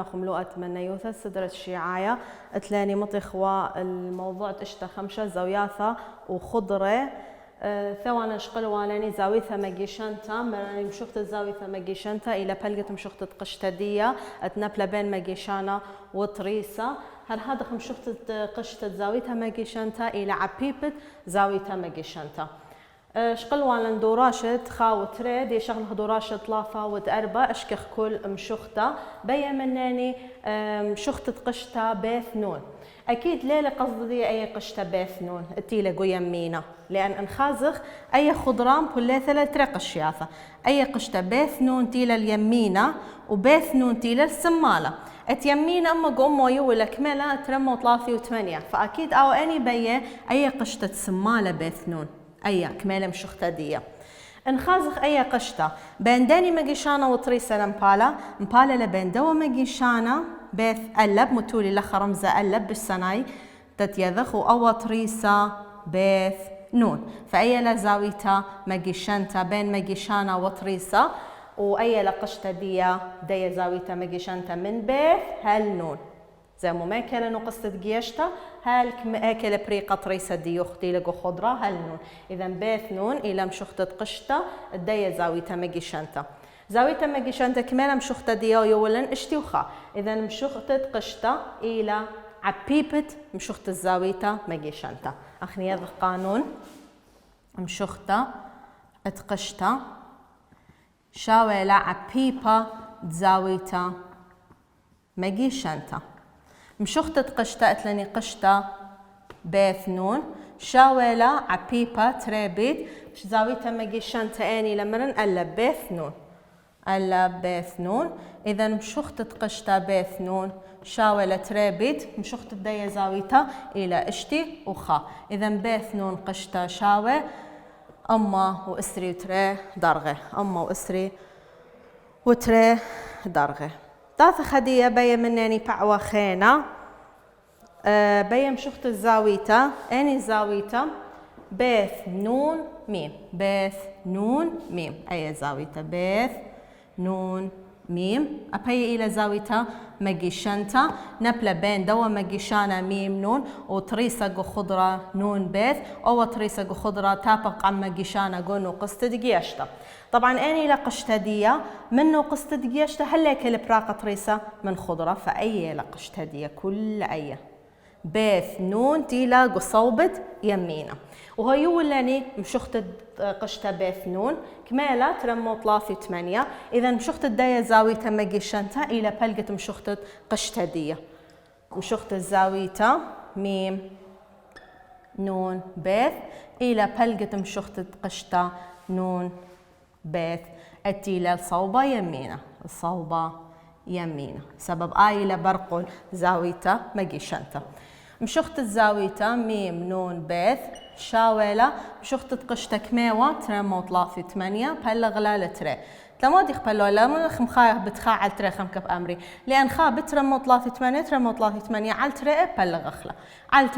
خمنا خملوءة منيوثة سدرة الشيعاية اتلاني مطيخوا الموضوع تشتا خمشة زوياثة وخضرة ثوانا شقلواناني زاويثة مجيشنتا مراني مشوخت الزاويثة مجيشنتا إلى بلقت مشوخت قشتدية اتنبلا بين مجيشانا وطريسة هل هذا مشوخت قشت زاويثة مجيشنتا إلى عبيبت زاويثة مجيشنتا شقلوان دوراشت خاوت ريد يشغل دوراشت طلافة وتأربة أشكخ كل مشوخته بيا مناني مشوخت قشتا بيث نون أكيد ليلة قصدي أي قشتا بيث نون التيلة قو يمينا لأن انخازخ أي خضران بوليثلة ترق الشياثة أي قشتا بيث نون تيلة اليمينة وبيث نون تيلة السمالة اتيمين اما قوم ويولا كملا ترمو طلافي وثمانية فأكيد أو أني بيا أي قشتة سمالة بيث نون أي كمالة مشوخته دية انخازخ أي قشتة بين داني مجيشانا وطريسة مبالا لبين دوا مجيشانا بيث ألب متولي لخ رمزة ألب بالسناي تتيذخ أو طريسة بيث نون فأي لزاويتا مجيشانتا بين مجيشانا وطريسة وأي لقشتة دية زاويتا مجيشانتا من بيث هل نون زي ما كان نقصت جيشتا هل أكل بريقة طريسة دي أختي لقو خضرة هل نون إذا بيث نون إلى مشوخت قشتا الدية زاويتا مجيشانتا زاويتا مجيشانتا كمالا مشوختا دي يولن اشتيوخا إذا مشوخت قشتا إلى عبيبت مشوخت الزاويتا مجيشانتا أخني هذا القانون مشوختا اتقشتا شاويلا عبيبا زاويتا مجيشانتا مشوخت قشتا اتلاني قشتا بيث نون شاويلا عبيبا تريبيت زاويتا مجيشانتا اني لمرن الا بيث نون الا بيث نون اذا مشوخت قشتا بيث نون شاويلا تريبيت مشوخت بداية زاويتا الى اشتي وخا اذا بيث نون قشتا شاوي اما واسري وتري درغه اما واسري وتري درغه ثالث خدية بيا مناني بعوة خينا بيا مشوخت الزاويتا اني زاويتا بيث نون ميم بيث نون ميم اي زاويتا بيث نون ميم أبي إلى زاويتا مجيشانتا نبلا بين دوا مجيشانا ميم نون وطريسة جو خضرة نون بيث أو طريسة جو خضرة تابق عن مجيشانا جو قصة دقيشتا طبعا أني لقشتدية منو قصة دقيشتا هلا كل براقة طريسة من خضرة فأي لقشتدية كل أي بيث نون تيلا جو صوبت يمينا وهو يولاني مشوخت قشتا بيث نون كمالا ترمو طلافي 8 إذا مشوخت الداية زاويتا مجيشانتا إلى بلقة مشوخت قشتا دية مشوخت الزاويتا ميم نون بيث إلى بلقة مشوخت قشتا نون بيث التيلة الصوبة يمينا الصوبة يمينا سبب آيلة برقل زاويتا مجيشانتا مشوخت الزاويتا ميم نون بيث شاويلة مشوخت قشتا كميوة ترمو طلافي 8 بهلا غلالة تري تلمود يخبلو لا مخايخ بتخا على تري خمكب أمري لأن خا بترمو طلافي 8 ترمو طلافي 8 على تري بهلا غخلة على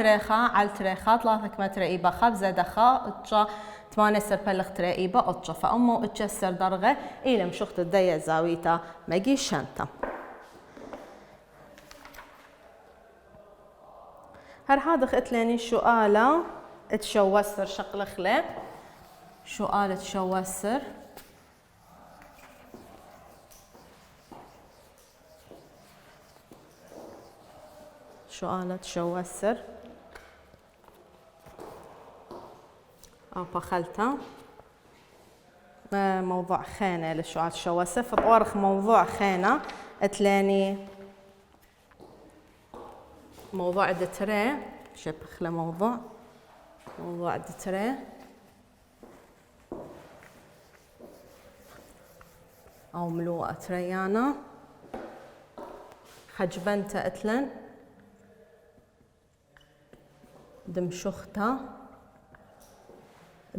تري خا طلافك ما تري إيبا خا بزادة خا اتشا 8 سر بلغ تري إيبا اتشا فأمو اتشسر درغة إلى مشوخت الداية زاويتا مجيشانتا هذا اتلاني شؤالة تشوسر شقل خلي شؤالة تشوسر شؤالة تشوسر أو بخلتها موضوع خانة للشؤال تشوسر فطورخ موضوع خانة اتلاني موضوع دتري شبخ له موضوع دتري أو ملوءة تريانا خجبنتا اتلن دمشختا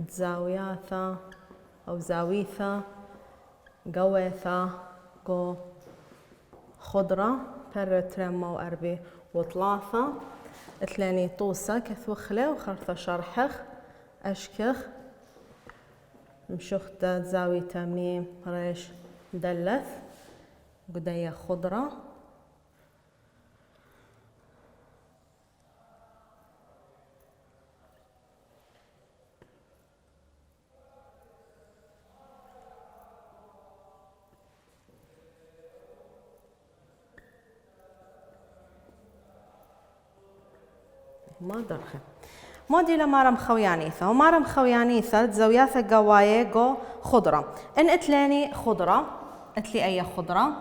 تزاوياثا أو زاويثا قويثا قو خضرة برترمة وأربي وطلافة اتلاني طوسة كثوخلة وخرطة شرحخ أشكخ مشوختا زاوية ميم ريش مدلث قدية خضرة ما درخه مودي لمارم خويانيثة ومارم خويانيثة زوياثة قواية جو خضرة إن اتلاني خضرة اتلي أي خضرة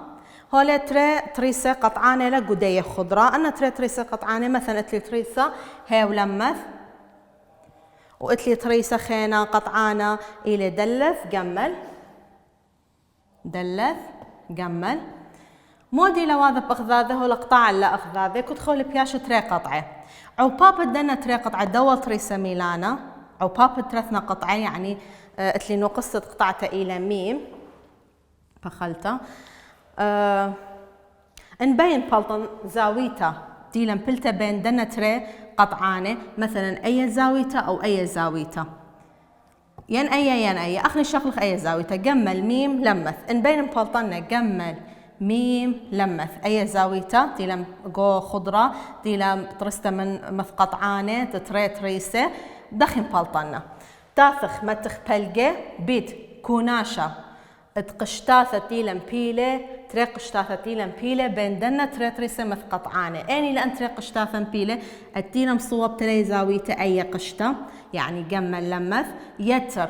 هولي تري تريسة قطعانة لقدية خضرة أنا تريسة قطعانة مثلا اتلي تريسة هي ولمث واتلي تريسة خينا قطعانة إلي دلث قمل دلث قمل مودي لواذا بأخذاذه هو القطاع لا أخذاذه كنت خولي بياش تري قطعة أو بابا دنا تري قطعة دول تريسة ميلانا أو بابا ترثنا قطعة يعني اتلي نقصت قطعته إلى ميم بخلته نبين بلطن زاويته ديلن بلتا بين دنا تري قطعانة مثلا أي زاويته أو أي زاويته ين أي أخني شغلك أي زاويته جمل ميم لمث نبين بلطنا جمل ميم لمث أي زاويته ديلم جو خضرة ديلم ترسته من مث قطعانة تتري تريسة دخن بلطنا تاثخ متخ بلقة بيت كوناشة تقشتاثة ديلم بيلة تري قشتاثة ديلم بيلة بين دنا تري تريسة مث قطعانة أني لأن تري قشتاثة بيلة الديلم صوب تري زاويته أي قشتة يعني جمل لمث يتر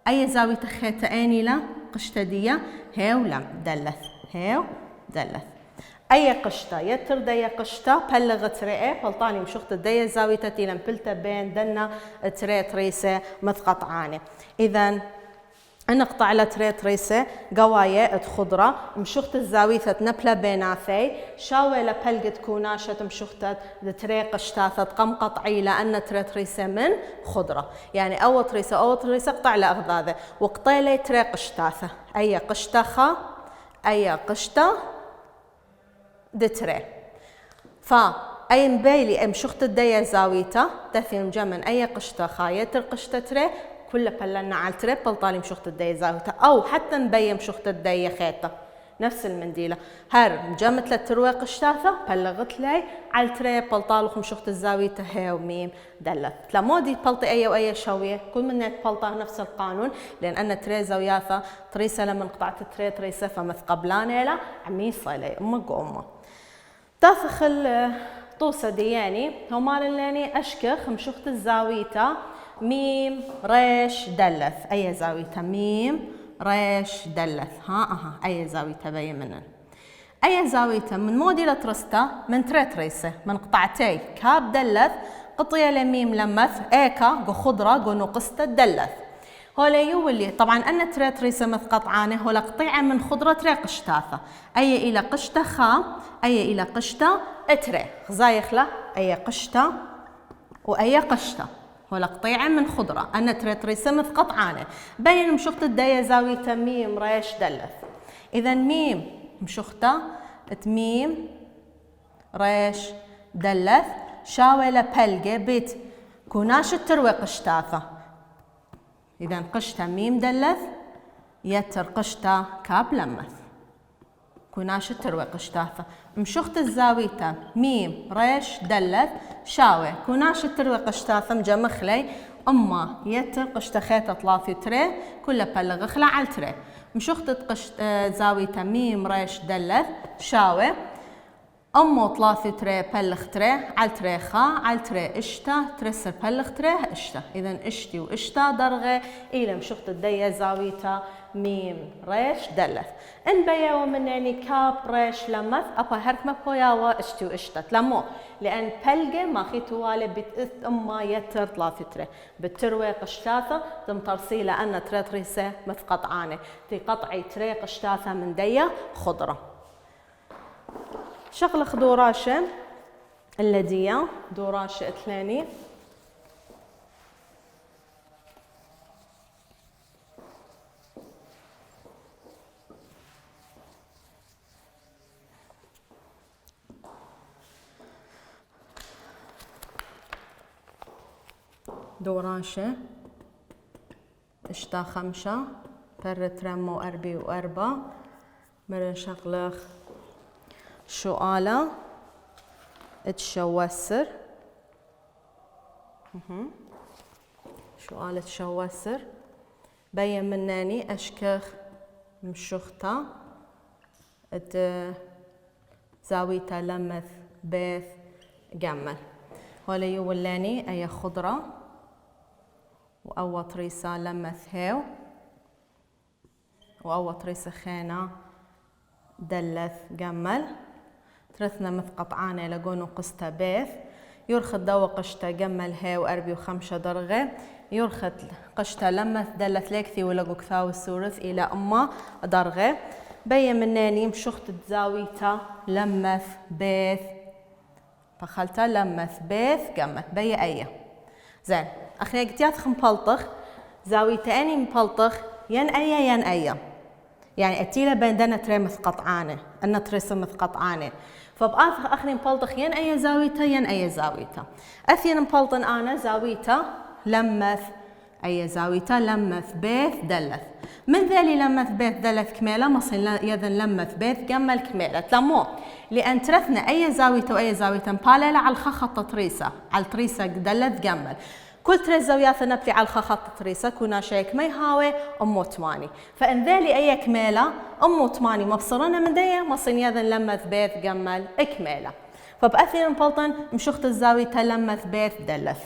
أي زاويته خيته أني لا قشتة دية هيو لم دلث هيو دلث أي قشتة يتر دي قشتة بلغ تري بلطاني مشخت دي زاوية تيلم بلتا بين دنا تري تريسة مثقطعانة إذا نقطع على تري تريسة قواية خضرة مشخت الزاوية نبلة بيناثي شاوي لبلقت كوناشة مشخت تري قشتاثة قم قطعي لأن تري تريسة من خضرة يعني أول تريسة قطع لأغذاذة وقطيلي تري قشتاثة أي قشتاخة أي قشتة دتري فأي مبيلي مشخت الدية زاويته تثيم جمن أي قشتة خايتر قشتة تري كل بلنا على تري بلطالي مشخت الدية زاويته أو حتى نبين مشخت الدية خيطة نفس المنديلة هر جمت للتروي قشتاثة بلغت لي على تري بلطالخ مشخت الزاويته هي وميم دلت لمودي بلطي أي وأي شوية كل من بلطه نفس القانون لأن أنا تري زاوياثة تريسة لما قطعت تري تريسة فمث قبلانة لا عميصة لي أمك وأمه تاثخ الطوسة دياني هما لاني أشكخ مشخت الزاويته ميم ريش دلث أي زاويته ميم ريش دلث أي زاوية تبين منن أي زاوية من مودي لترستا من تري تريسة من قطعتي كاب دلث قطية لميم لمث إيكا جو خضرة جو نقصة دلث هولا يولي طبعا أن تري تريسة مث قطعانة هولا قطيعة من خضرة تري قشتاثة أي إلى قشتة خا أي إلى قشتة تري خزايخلة أي قشتة وأي قشتة هولا قطيعة من خضرة أنا تري تريسة مث قطعانة بين مشخت الدية زاوية ميم ريش دلث إذا ميم مشخته ميم ريش دلث شاولة بلقة بيت كوناش التروي قشتاثة إذا قشتة ميم دلث يتر قشتة كاب لمث كوناش التروي قشتاثة مشخت الزاوية ميم ريش دلث شاوي كوناش التروي قشتاثة مجمخلي أما يتر قشتة خيطة ثلاثي تري كلها بلغ خلا على تري مشخت قشت زاوية ميم ريش دلث شاوي أمو ثلاثي تري بلغ تري على تري خا على تري اشتا ترسر بلغ تري اشتا إذا اشتي واشتا درغة إلى مشخت الدية زاوية ميم ريش دلث إن بياو من يعني كاب ريش لمث أبا هرك ما بوياوا اشتي واشتا تلمو لأن بلغة ما خيتو والي بتأث أما يتر ثلاثي تري بالتروي قشتاثة تم ترسيلة أن تري تريسة مث قطعانة تي قطعي تري قشتاثة من دية خضرة شغلة دوراشة اللدية دوراشة ثلاني دوراشة اشتا خمشة برت رمو أربي وأربا مرن شغلة شؤالة تشوسر شؤالة تشوسر بين مناني أشكخ مشخته زاويته لمث بيث جمل هولي يولاني أي خضرة وأو طريسة لمث هاو وأو طريسة خينا دلث جمل ترثنا مث قطعانة لقونو قستا بيث يرخد دوا قشتا جمل هاو 4 درجة يرخد قشتا لمث دلث ليكثي ولقو كثاو السورث إلى أما درجة بيا مناني مشخت تزاويتا لمث بيث فخلتا لمث بيث قمت بيا أيه زين أخي قتيات مبلطخ زاويتا أني مبلطخ ين أيه ين أيه يعني أتيلا بين دنا تريمث قطعانة أنا ترسم مث قطعانة فبآخر أخني مبلطخ ين أيه زاويتا ين أيه زاويتا أثين مبلطن أنا زاويتا لمث أي زاويتا لمث بيث دلث من ذالي لمث بيث دلث كميلة مصين يذن لمث بيث جمل كميلة تلمو لأن ترثنا أي زاويتا وأي زاويتا مباللة على الخخط طريسة على طريسة دلث جمل كل تريس زاويات نبلي على الخخط طريسة كنا شيك ما يهاوي أمو 8 فإن ذالي أي كميلة أمو 8 مبصرنا من ديه مصين يذن لمث بيث جمل كميلة فبأثين مبلطن مشخت الزاويتا لمث بيث دلث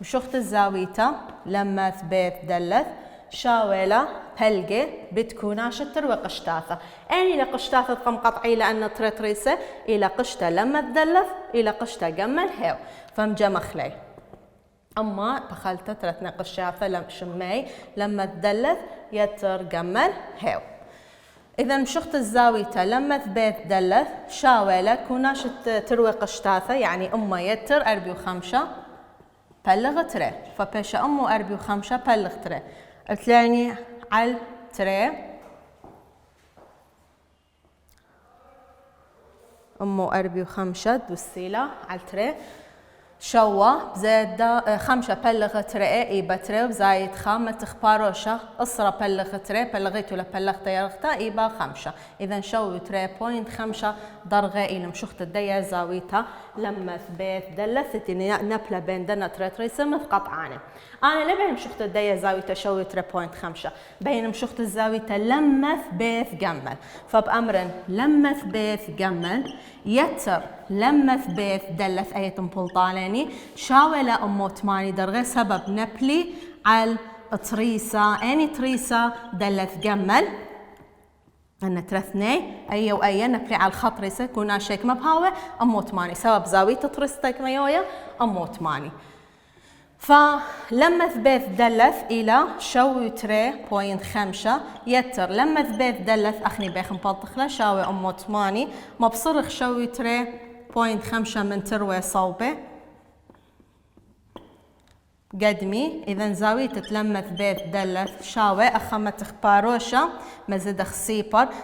مشخت الزاويتا لمث بيث دلث شاولة بلقة بتكون شتر وقشتاثة أني لقشتاثة قم قطعي لأن تريسة إلى قشتة لمث دلث إلى قشتة جمل هاو فمجمخ لي أما بخلتة ترتنا قشتاثة شمي لمث دلث يتر جمل هاو إذا مشخت الزاويتا لمث بيث دلث شاولة كوناش تروي قشتاثة يعني أما يتر 4 بلغ تري فبيش أمو 4 بلغ تري تلاني على تري أمو 4 دوسيلة على تري شوا بزيد 5 بلغ تري إيبا تري وزايد خامة تخباروشة أسرة بلغ تري بلغيتو لبلغتا يرغتا إيبا 5 إذا شو تري 0.5 درجة إلى مشخت الديا زاويتها لما ثبيت دلثت إني نبلة بين دنا تري تريسة مث قطعانة أنا لبين مشخت الديا زاويتها شو 3.5 بين مشخت الزاويتها لما ثبيت جمل فبأمر لما ثبيت جمل يتر لما ثبيت دلث أي تنبلطالني شاولة أمو 8 درجة سبب نبلي على طريسة أني طريسة دلث جمل أن ترثني أي وأي نبلي على الخط ريسة كنا شيك مبهاوة أمو 8 سبب زاوية طريستك ميويا أمو 8 فلما ثبيت دلث إلى شو تري 0.5 يتر لما ثبيت دلث أخني بيخ مبلطخ له شاوي أمو 8 مبصرخ شو تري 0.5 من تروي صوبه قدمي إذا زاوية تلمث بيت دلث شاوي أخمة تخباروشة مزدخ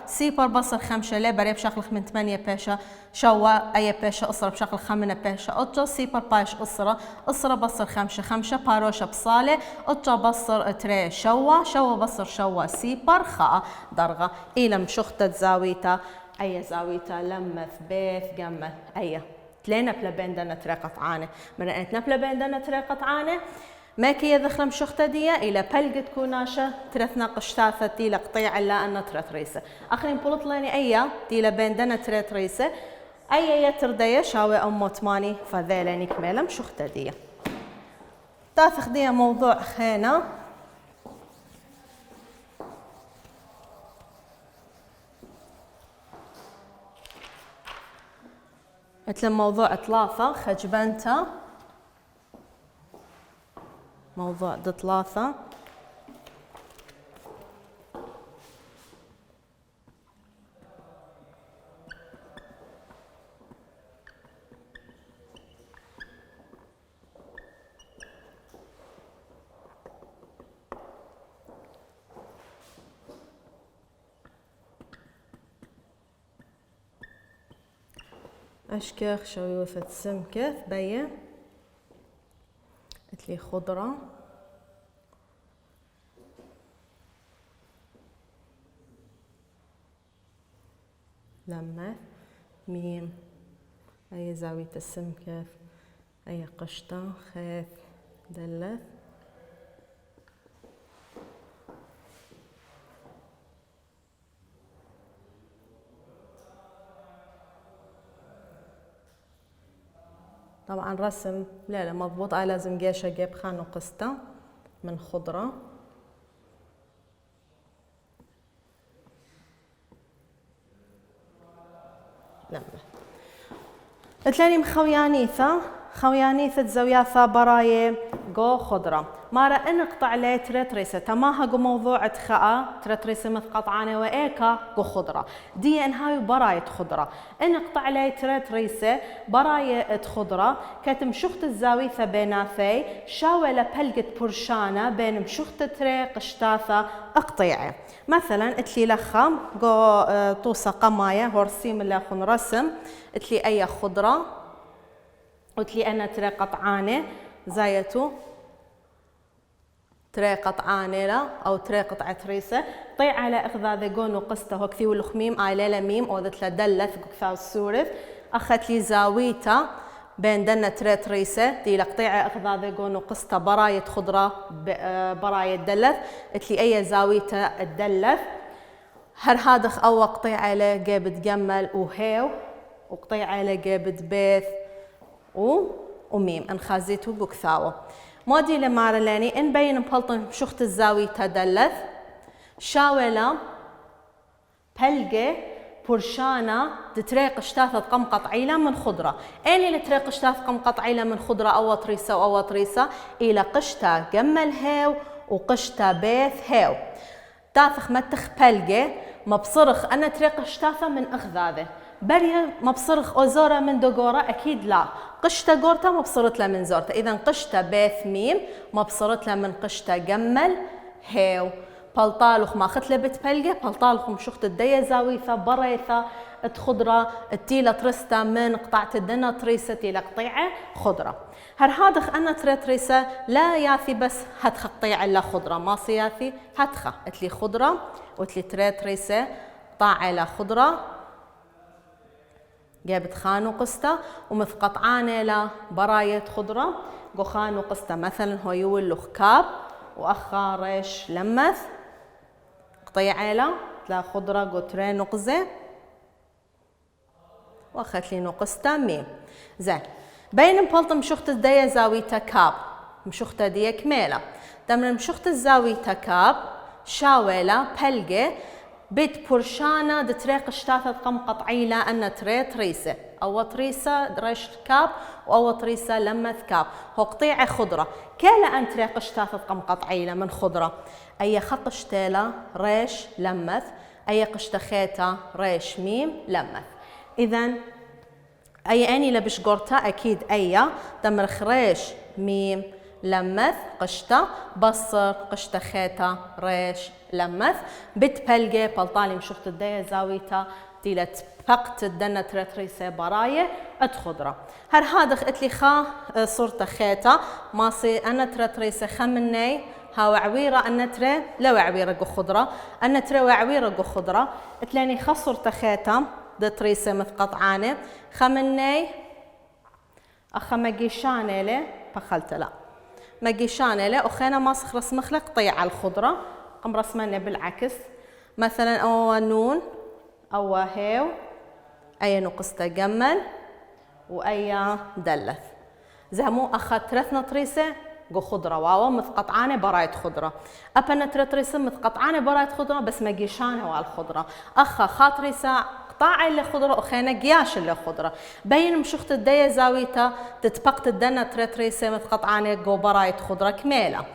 سيبر بصر 5 ليبر بشكل من 8 بيشة شوا أي بيشة أسرة بشكل 5 بيشة أطجا سيبر باش أسرة بصر 5 باروشة بصالة أطجا بصر تري شوا بصر شوا سيبر خاء درجة إلى مشختة زاوية أي زاوية لمث بيت جمل أي تلينا بلا بين دنا تري قطعانة مرأت نبلا بين دنا تري قطعانة ما كي يدخل مشخته دي إلى بلقة كوناشة ترثنا قشتاثة تيلا قطيع إلا أن ترث ريسة أخري نبلط لاني أيا تيلا بين دنا ترث ريسة أيا يتردية شاوي أمو 8 فذيلاني كميلة مشخته دي تاثخ دي موضوع خينا مثل موضوع 3 خجبنتا موضوع 3 أشكخ شويوثة سمكة بيا قلتلي خضرة لما ميم أي زاوية السمكة أي قشطة خيث دلث طبعا رسم لا مضبوط لازم جيشة جيب خانو قسطة من خضرة. تلاني خويانيثة زوياثة براية جو خضرة مارا انقطع لي تريسة تماها جو موضوع تخاء تريسة مثقطعانة وإيكا جو خضرة دي انهاي براية خضرة انقطع لي تريسة براية خضرة كتم شخت الزاويثة بيناثي شاولة بلقت برشانة بين مشخت تري قشتاثة اقطيعة مثلا اتلي لخم جو توصى قماية هورسيم اللي خن رسم اتلي اي خضرة وتلي أنا تري قطعانة زايتو تري قطعانة لا أو تري قطعة ريسة طيع على إخذا قونو قسته وكثي والخميم آيلة ميم أو ذات لدلث كثا السورث أخذت لي زاويتا بين دنا تري ريسة دي لقطيعة إخذا قونو قسته براية خضرة براية دلث اتلي أي زاويتا الدلث هر هادخ أو قطيعة له جابت جمل وهيو وقطيعة له جابت بيث وميم انخازيتو بكثاوة مودي لمارلاني ان بين بلطن شخت الزاوية تدلث شاولة بلقة برشانة تتريق اشتاثة قم قطعيلة من خضرة اني لتريق اشتاث قم قطعيلة من خضرة او طريسة او طريسة الى قشتا جمل هاو وقشتا بيث هاو تافخ متخ بلقة مبصرخ انا تريق اشتاثة من اخذاذه بريا مبصرخ أوزورة من دقورة أكيد لا قشتا قورتا مبصرت له من زورتا إذا قشتا بيث ميم مبصرت له من قشتا جمل هيو بلطالخ ما خت لبت بلقة بلطالخ مشخت الدية زاويثة بريثة خضرة التيلة ترستا من قطعة الدنا تريسة تيلة قطيعة خضرة هر هادخ أنا تريسة لا ياثي بس هتخ قطيعة لا خضرة ما سياثي هتخ اتلي خضرة وتلي تريسة قطاعة لا خضرة جابت خانو قسطة ومثقطعانة لا براية خضرة جو خانو قسطة مثلا هو يولخ كاب وأخا ريش لمث قطيعة لا تلا خضرة جو تري نقزة وأخذت لي نقسطة ميم زين بين مبلطم مشخت الدية زاوية كاب مشخت دي كميلة دمر مشخت الزاوية كاب شاولة بلقة بيت برشانة دتريق اشتاثة قم قطعيلة أن تريسة أو طريسة ريش كاب أو طريسة لمث كاب هو قطيعة خضرة كلا أن تريق اشتاثة قم قطعيلة من خضرة أي خط اشتيلة ريش لمث أي قشتخيتة ريش ميم لمث إذن أي أني لبش قرطة أكيد أي دمرخ ريش ميم لمث قشطة بصر قشطة خيطة ريش لمث بت بلقة بلطالي مشخت الدية زاويتا ديلت فقت الدنة تريسة براية خضرة هر هادخ اتلي خا صورة خيطة ماسي أنا تريسة خمني ها وعويرة أنا تري لو عويرة جو خضرة أنا تري وعويرة جو خضرة اتلاني خا صورة خيطة دتريسة مثقطعانة خمني أخمجيشانة لي بخلت لا مجيشانة لا أخينا ماسخ رسمخ لك قطيعة الخضرة قم رسمنا بالعكس مثلا أو نون أو هيو أي نقصة جمل وأي دلث زهمو أخذ ترثنا طريسة جو خضرة واو مثقطعانة براية خضرة أبنا تريسة مثقطعانة براية خضرة بس مجيشانة والخضرة أخا خاطريسة قطاع اللي خضرة وخينا قياش اللي خضرة بين مشخت الدية زاويتا تتبقت الدنا تريسة مثقطعانة جو براية خضرة كميلة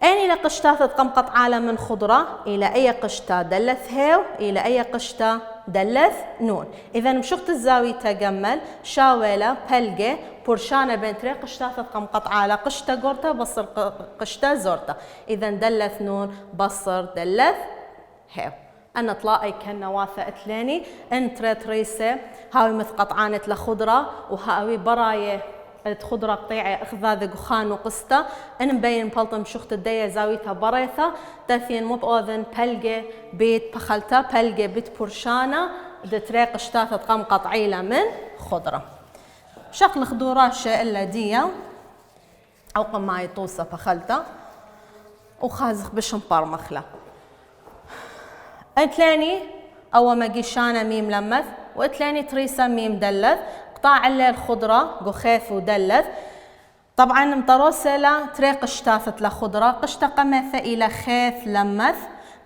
أني لقشتة قم قطعة من خضرة إلى أي قشتة دلث هيو إلى أي قشتة دلث نون إذا مشخت الزاوية تجمل شاولة بلقة برشانة بين تري قشتة قم قطعة قشتة قرطة بصر قشتة زورتة إذا دلث نون بصر دلث هيو أنا طلائي كالنواثة اتلاني ان تريسة هاوي مثقطعانة لخضرة وهاوي براية خضرة قطيعة اخذاذ خان وقسطة ان مبين بلطم شخت الدية زاويتها بريثة دثين مو بأذن بلقة بيت بخلتة بلقة بيت برشانة دتريق اشتاثة قام قطعيلة من خضرة شكل خضوراشة إلا دية أو قماي طوسة بخلتة وخازخ بشمبار مخلة اتلاني أو مجيشانة ميم لمث واتلاني تريسة ميم دلث قطاع اللي الخضرة قخيث ودلث. طبعا مطروسة تري قشتاثت لخضرة قشتا قمثة إلى خيث لمث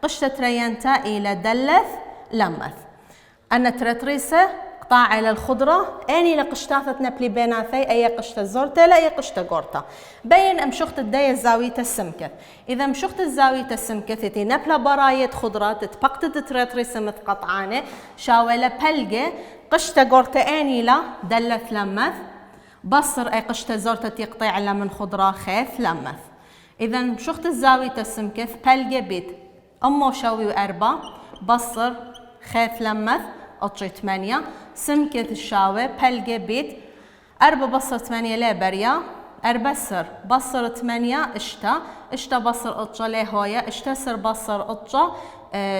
قشتا ترينتا إلى دلث لمث. أنا تريتريسة قطاع إلى الخضرة أني لقشتاثت نبلي بيناثي أي قشتا زورتا لا أي قشتا قورتا بين أمشخت الداية زاوية السمكة. إذا مشخت الزاوية السمكة تتي نبلا براية خضرة تتبقت تريتريسة مث قطعانة شاولة بلقة قشتا قورتا أني لا دلث لمث بصر أي قشتا زورتا تقطيع لا من خضرة خيث لمث. إذا مشخت الزاوية السمكة بلقة بيت أمو شوي وأربع بصر خيث لمث أطري 8 سمكة الشاوي بلقة بيت 4 بصر 8 لا بريا 4 سر بصر 8 اشتا بصر أطجا لا هويا اشتا سر بصر أطجا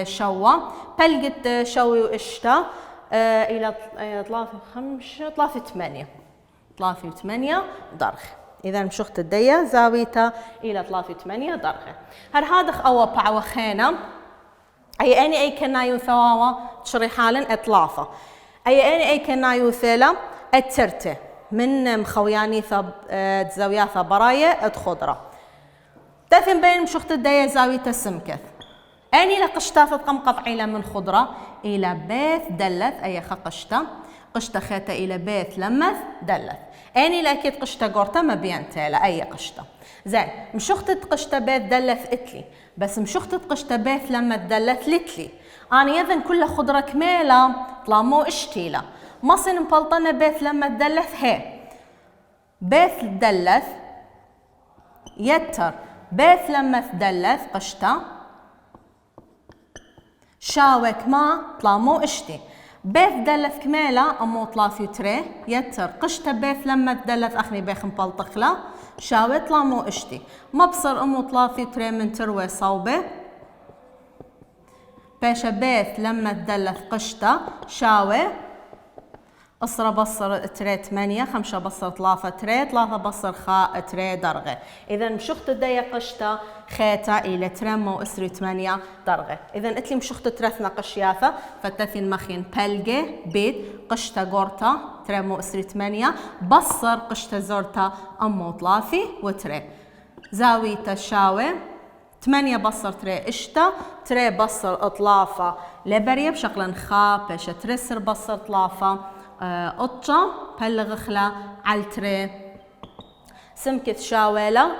شوا بلقة شوي واشتا إلى 3 درخ. إذا مشخت الدية زاويتها إلى 3 درخة. هذا أو بعوخينا أي أني أي كنا يثواوا تشري حالا إطلافة أي أني أي كنا يثلا الترته من مخوياني زاوية براية خضرة تفهم بين مشخت الدية زاوية السمكة أني لقشتاث قم قطعي من خضرة إلى بيث دلث أي قشتا قشتا خيتا إلى بيث لمث دلث أني لأكيد قشتا قورتا ما بينتالا أي قشتا زين مشختت قشتا بيث دلث إتلي بس مشختت قشتا بيث لما دلث لتلي أنا يذن كل خضرة كميلة طلامو اشتيلة مصن مبلطنا بيث لما دلث هي بيث دلث يتر بيث لما دلث قشتا شاوك ما طلامو اشتي بيث دلث كميلة أمو طلافي تري يتر قشتا بيث لما دلث أخني بيخ مبلطخلا شاوي طلامو اشتي مبصر أمو طلافي تري من تروي صوبة باشا بيث لما دلث قشتا شاوي أصرة بصر تري 8 5 بصر طلافة تري 3 بصر خاء تري درغة. إذا مشخت الدية قشتا خيتا إلى ترمو أسري 8 درغة. إذا إتلي مشخت ترثنا قشياثة فتثين مخين بلقة بيت قشتا قورتا ترمو أسري 8 بصر قشتا زورتا أمو طلافي وتري زاوية شاوي 8 بصر تري اشتا تري بصر اطلافة لبرية بشكل خا باشا ترسر بصر طلافة قطة بلغ خلا على تري سمكة شاولة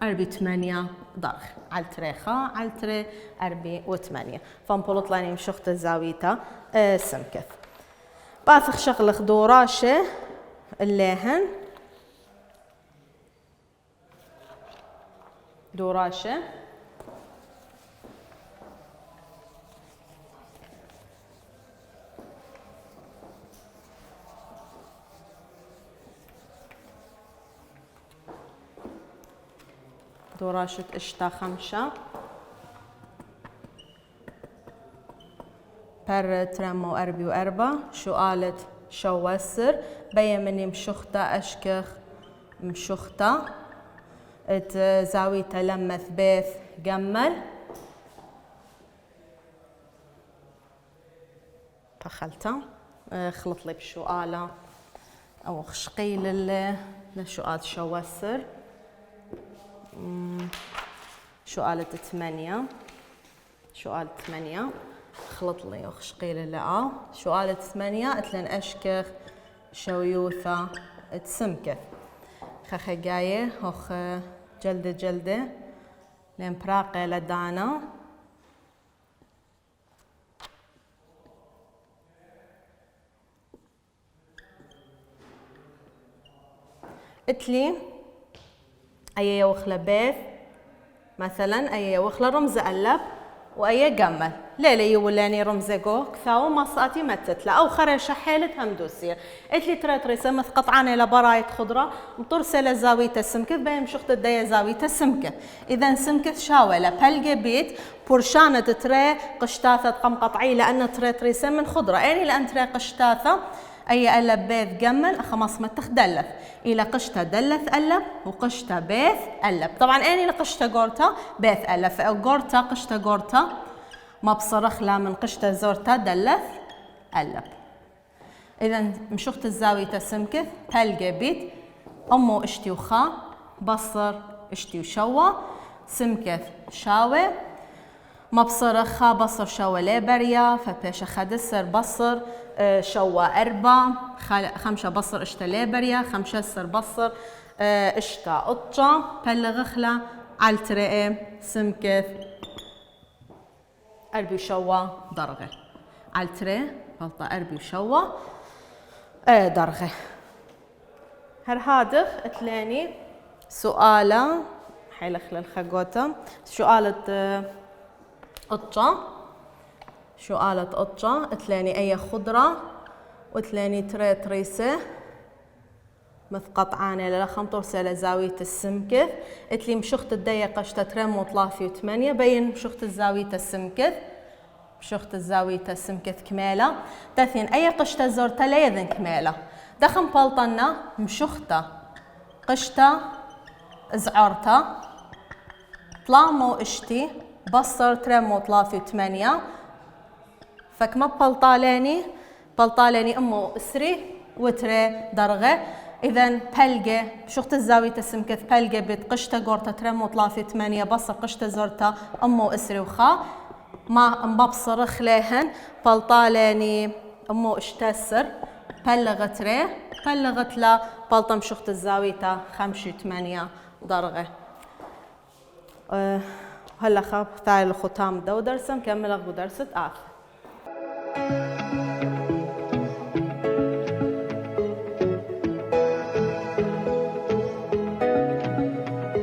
8 ضرخ على تري خا على تري 8 فنبلط لاني مشخت الزاوية سمكة باثخ شغل خدوراشة الليهن دوراشة دوراشة اشتا 5 بر ترمو 4 شو قالت شو وسر بيا مني مشخته اشكخ مشخته زاويته لمث بيث جمل بخلته خلط لي بشقالة أو خشقيل لشقات شوسر شقالة 8 خلط لي وخشقيل اللي شقالة 8 اتلن أشكخ شويوثة تسمكة خخجاية هخ جلدة لين براقة لدانا اتلي أي يوخلة بيث مثلا أي يوخلة رمز ألب وأي جمل ليلي يولاني رمز جو كثاو مصاتي متتلا أو خرشة حالة همدوسية اتلي تريتريسة مث قطعانة لبراية خضرة مطرسة لزاوية السمكة بين مشخت الدية زاوية السمكة إذا سمكة شاولة بلقى بيت برشانة تري قشتاثة قم قطعي لأن تريتريسة من خضرة يعني لأن تري قشتاثة أي ألب بيث جمل خمص متخ دلث إلى قشتا دلث ألب وقشتا بيث ألب طبعا أني لقشتا قورتا بيث ألب قورتا قشتا قورتا ما بصرخ لا من قشتا زورتا دلث ألب إذا مشخت الزاوية تسمكث بلقى بيت أمو اشتي وخا بصر اشتي وشوا سمكث شاوي مبصر خا بصر شوا ليبريا فبيش خدسر بصر شوا أربع خمسة بصر اشتا ليبريا خمسة سر بصر اشتا قطشة بلغ خلا عالترقي سمكث أربي وشوا درغة عالتري بلطة أربي وشوا درغة هادخ اتلاني سؤالة حيلخ للخقوتة سؤالة قطشة سؤالة قطشة اتلاني أي خضرة وتلاني تري تريسة مثقط عاني للخم ترسل زاوية السمكث اتلي مشخت الضيق اشتا ترم وطلافي وثمانية بين مشخت الزاوية السمكث مشخت الزاوية السمكث كمالة تثين أي قشتا زورتا ليذن كمالة دخم بلطنا مشختا قشتا زعرتا طلامو اشتي بصر ترم وطلافي وثمانية فكما بلطالاني امو اسري وتري درغة إذا بلقى شخت الزاوية السمكث بلقى بيت قشتا قورتا ترم وطلافي 8 بصر قشتا زورتا أمو إسري وخا ما مبصر خليهن بلطالاني أمو اشتسر بلغت ري بلغت لا بلطم شخت الزاوية 5 8 درجة. هلا خاب تاعي الختام دو درسم كمل أخو درسة آخر.